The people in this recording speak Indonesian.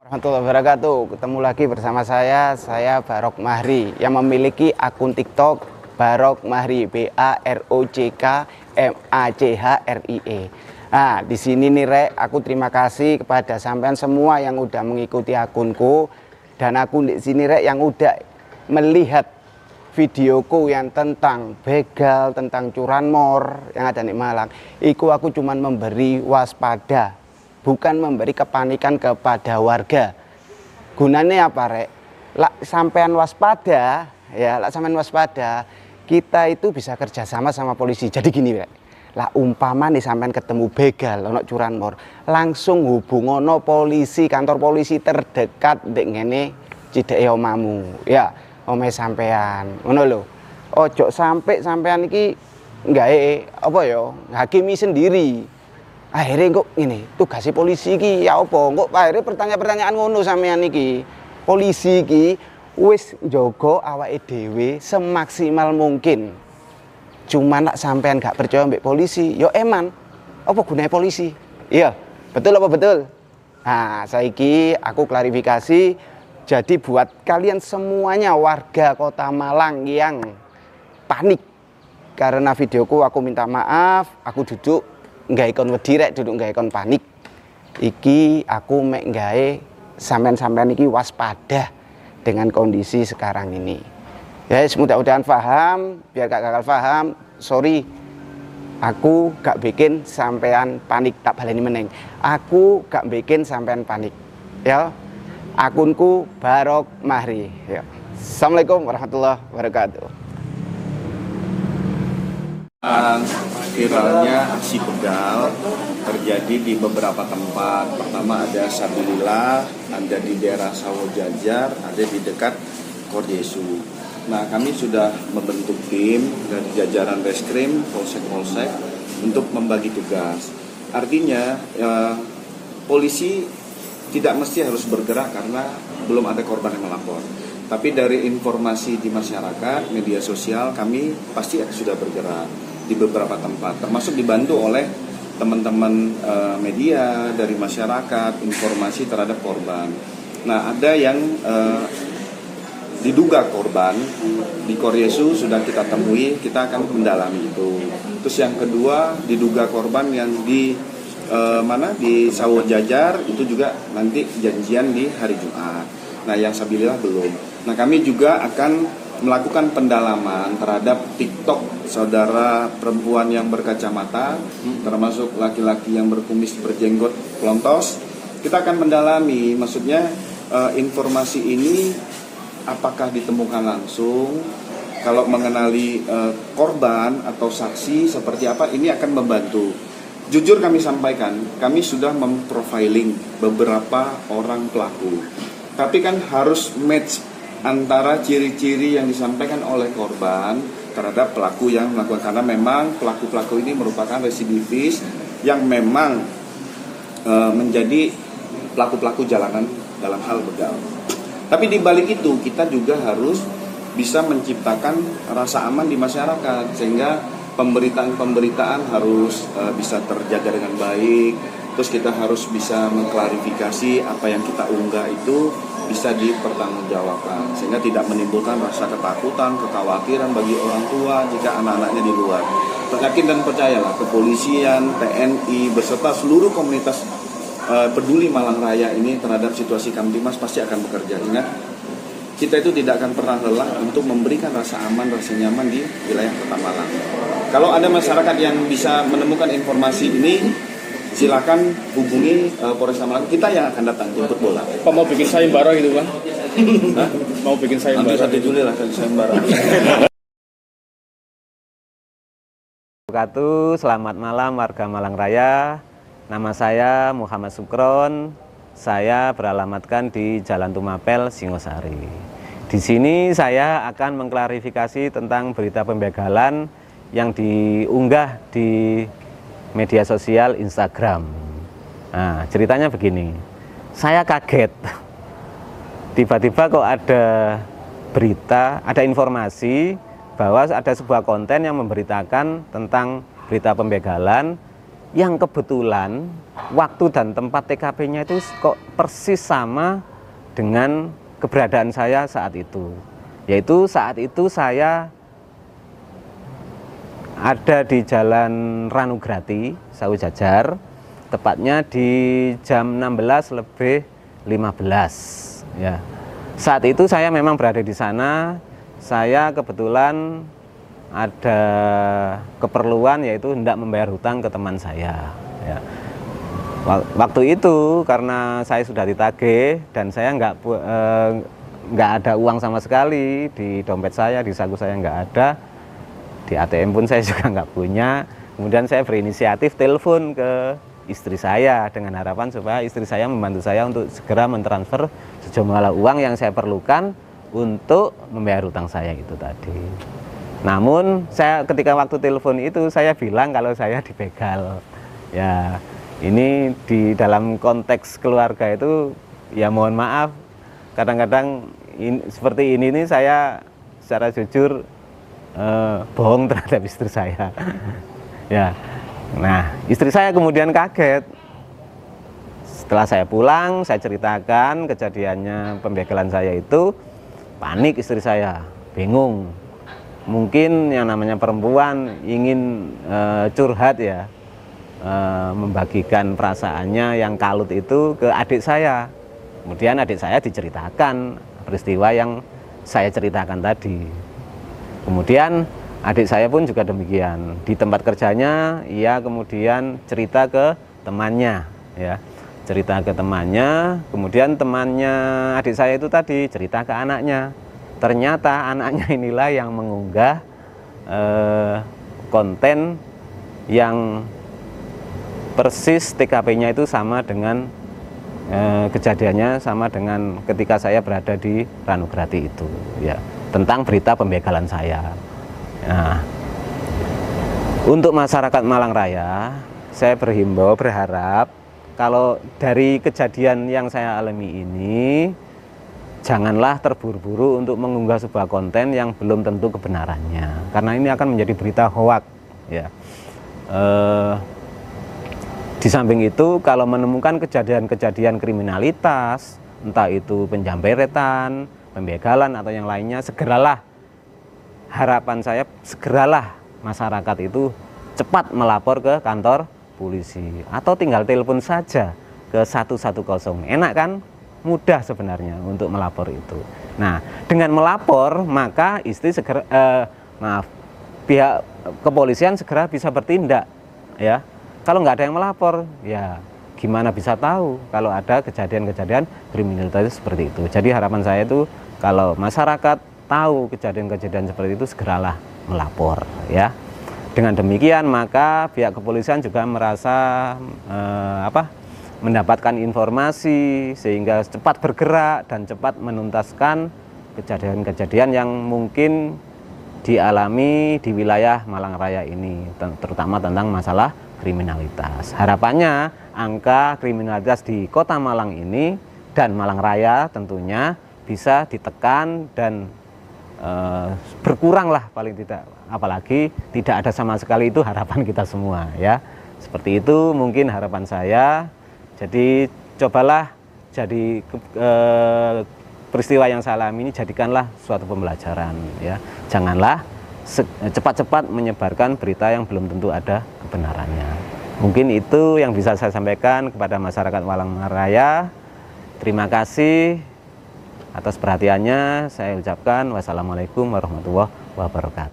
Warahmatullahi wabarakatuh. Ketemu lagi bersama saya Barok Mahri yang memiliki akun TikTok Barok Mahri, BAROCKMACHRIE. Nah, di sini nih Rek, aku terima kasih kepada sampean semua yang udah mengikuti akunku, dan aku di sini Rek yang udah melihat videoku yang tentang begal, tentang curanmor yang ada di Malang. Aku cuman memberi waspada, bukan memberi kepanikan kepada warga. Gunanya apa Rek? Sampean waspada, sampean waspada, kita itu bisa kerjasama sama polisi. Jadi gini Rek, umpama nih sampean ketemu begal, ono curanmor, langsung hubungono polisi, kantor polisi terdekat ndek ngene cideke omamu. Ya, omahe sampean. Ngono lho. Ojo sampai sampean iki nggae apa ya, hakimi sendiri. Akhirnya kok ini tugasnya polisi ki ya apa? Kok akhirnya pertanyaan-pertanyaan ngono sampean iki. Polisi ki wis njogo awake dhewe semaksimal mungkin. Cuma nak sampean gak percaya mbek polisi, yo eman. Apa gunanya polisi? Iya, betul apa betul? Nah, saiki aku klarifikasi. Jadi buat kalian semuanya warga Kota Malang yang panik karena videoku, aku minta maaf. Aku duduk nggak ikon wedi Rek, duduk nggak ikon panik. Iki aku mek nggae sampean-sampean iki waspada dengan kondisi sekarang ini. Ya, mudah-mudahan paham, biar gak gagal paham. Sorry, aku gak bikin sampean panik, tak baleni meneng. Aku gak bikin sampean panik. Ya, akunku Barok Mahri. Ya. Assalamualaikum warahmatullahi wabarakatuh. Viralnya aksi begal terjadi di beberapa tempat. Pertama ada Sabilillah, ada di daerah Sawo Jajar, ada di dekat Korjesu. Nah, kami sudah membentuk tim dari jajaran reskrim, polsek-polsek untuk membagi tugas. Artinya polisi tidak mesti harus bergerak karena belum ada korban yang melapor. Tapi dari informasi di masyarakat, media sosial, kami pasti sudah bergerak di beberapa tempat, termasuk dibantu oleh teman-teman media dari masyarakat, informasi terhadap korban. Nah, ada yang diduga korban di Korjesu sudah kita temui, kita akan mendalami itu. Terus yang kedua, diduga korban yang di di Sawo Jajar, itu juga nanti janjian di hari Jumat. Nah, yang Sabilillah belum. Nah, kami juga akan melakukan pendalaman terhadap TikTok saudara perempuan yang berkacamata, termasuk laki-laki yang berkumis berjenggot pelontos. Kita akan mendalami, maksudnya informasi ini apakah ditemukan langsung, kalau mengenali korban atau saksi seperti apa, ini akan membantu. Jujur kami sampaikan, kami sudah memprofiling beberapa orang pelaku, tapi kan harus match antara ciri-ciri yang disampaikan oleh korban terhadap pelaku yang melakukan, karena memang pelaku-pelaku ini merupakan residivis yang memang menjadi pelaku-pelaku jalanan dalam hal begal. Tapi di balik itu kita juga harus bisa menciptakan rasa aman di masyarakat, sehingga pemberitaan harus bisa terjaga dengan baik. Terus kita harus bisa mengklarifikasi apa yang kita unggah itu bisa dipertanggungjawabkan, sehingga tidak menimbulkan rasa ketakutan, kekhawatiran bagi orang tua jika anak-anaknya di luar. Yakin dan percayalah, kepolisian, TNI beserta seluruh komunitas peduli Malang Raya ini terhadap situasi Kamtimas pasti akan bekerja. Ingat, kita itu tidak akan pernah lelah untuk memberikan rasa aman, rasa nyaman di wilayah Kota Malang. Kalau ada masyarakat yang bisa menemukan informasi ini, silakan hubungi Polresta Malang. Kita yang akan datang jemput bola. Pak mau bikin sayembara gitu Pak? Mau bikin sayembara? Nanti 1 Juli lah sayembara. Selamat malam warga Malang Raya. Nama saya Muhammad Sukron. Saya beralamatkan di Jalan Tumapel, Singosari. Di sini saya akan mengklarifikasi tentang berita pembegalan yang diunggah di media sosial Instagram. Nah, ceritanya begini. Saya kaget. Tiba-tiba kok ada berita, ada informasi bahwa ada sebuah konten yang memberitakan tentang berita pembegalan yang kebetulan waktu dan tempat TKP-nya itu kok persis sama dengan keberadaan saya saat itu. Yaitu saat itu saya ada di Jalan Ranugrati, Sawo Jajar, tepatnya di jam 16:15 ya. Saat itu saya memang berada di sana. Saya kebetulan ada keperluan, yaitu hendak membayar hutang ke teman saya ya. Waktu itu karena saya sudah ditagih dan saya nggak ada uang sama sekali di dompet saya, di saku saya nggak ada, di ATM pun saya juga nggak punya. Kemudian saya berinisiatif telepon ke istri saya dengan harapan supaya istri saya membantu saya untuk segera mentransfer sejumlah uang yang saya perlukan untuk membayar hutang saya itu tadi. Namun saya ketika waktu telepon itu saya bilang kalau saya dibegal. Ya, ini di dalam konteks keluarga itu ya mohon maaf, kadang-kadang seperti ini nih saya secara jujur bohong terhadap istri saya. Ya. Nah, istri saya kemudian kaget. Setelah saya pulang, saya ceritakan kejadiannya pembegalan saya itu, panik istri saya, bingung. Mungkin yang namanya perempuan ingin curhat ya, membagikan perasaannya yang kalut itu ke adik saya. Kemudian adik saya diceritakan peristiwa yang saya ceritakan tadi. Kemudian adik saya pun juga demikian. Di tempat kerjanya, ia kemudian cerita ke temannya, ya, cerita ke temannya. Kemudian temannya adik saya itu tadi cerita ke anaknya. Ternyata anaknya inilah yang mengunggah konten yang persis TKP-nya itu sama dengan kejadiannya sama dengan ketika saya berada di Ranugrati itu, ya, tentang berita pembegalan saya. Nah, untuk masyarakat Malang Raya, saya berharap kalau dari kejadian yang saya alami ini, janganlah terburu-buru untuk mengunggah sebuah konten yang belum tentu kebenarannya, karena ini akan menjadi berita hoak, ya. Di samping itu, kalau menemukan kejadian-kejadian kriminalitas, entah itu penjamretan, pembegalan atau yang lainnya, segeralah, harapan saya segeralah masyarakat itu cepat melapor ke kantor polisi atau tinggal telepon saja ke 110. Enak kan? Mudah sebenarnya untuk melapor itu. Nah, dengan melapor maka pihak kepolisian segera bisa bertindak, ya. Kalau nggak ada yang melapor, ya gimana bisa tahu kalau ada kejadian-kejadian kriminalitas seperti itu. Jadi harapan saya itu kalau masyarakat tahu kejadian-kejadian seperti itu, segeralah melapor, ya. Dengan demikian maka pihak kepolisian juga merasa mendapatkan informasi sehingga cepat bergerak dan cepat menuntaskan kejadian-kejadian yang mungkin dialami di wilayah Malang Raya ini, terutama tentang masalah kriminalitas. Harapannya angka kriminalitas di Kota Malang ini dan Malang Raya tentunya bisa ditekan dan berkuranglah paling tidak, apalagi tidak ada sama sekali, itu harapan kita semua, ya. Seperti itu mungkin harapan saya. Jadi cobalah jadi peristiwa yang saya alami ini jadikanlah suatu pembelajaran, ya. Janganlah cepat-cepat menyebarkan berita yang belum tentu ada kebenarannya. Mungkin itu yang bisa saya sampaikan kepada masyarakat Malang Raya. Terima kasih atas perhatiannya. Saya ucapkan wassalamualaikum warahmatullahi wabarakatuh.